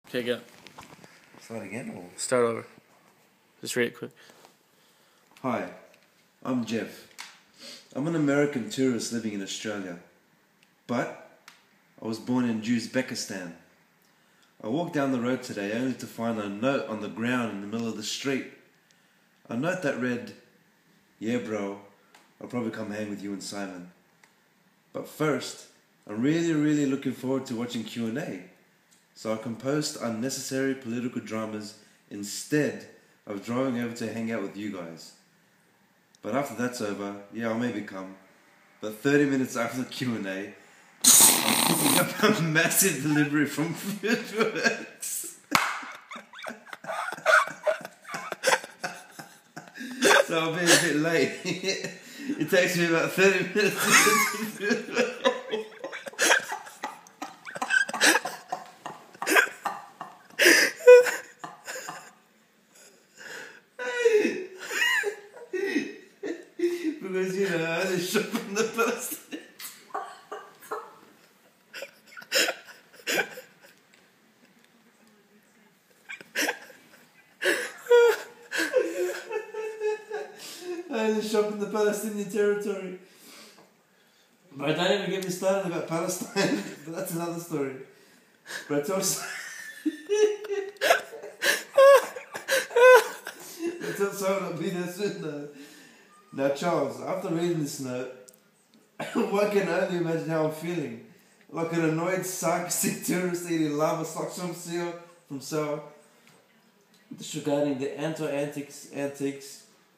Okay, go. Start again or? Start over. Just read it quick. Hi, I'm Jeff. I'm an American tourist living in Australia, but I was born in Uzbekistan. I walked down the road today only to find a note on the ground in the middle of the street. A note that read, "Yeah bro, I'll probably come hang with you and Simon. But first, I'm really looking forward to watching Q&A. So I composed unnecessary political dramas instead of driving over to hang out with you guys. But after that's over, yeah, I'll maybe come. But 30 minutes after the Q&A, I'm picking up a massive delivery from FoodWorks. So I'll be a bit late. It takes me about 30 minutes to get to FoodWorks. Because, you know, I just shop from the post. I just shop in the Palestinian territory. But don't ever get me started about Palestine. But that's another story. But I told someone I'll be there soon though. Now Charles, after reading this note, one can only imagine how I'm feeling. Like an annoyed, sarcastic tourist eating lava socks from Seoul. Disregarding the antiques,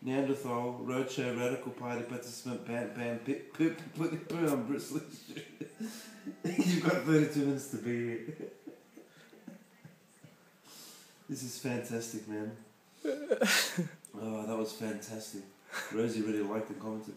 Neanderthal, roadshow, radical party participant, put on bristly shit. You've got 32 minutes to be here. This is fantastic, man. Oh, that was fantastic. Rosie really liked and commented.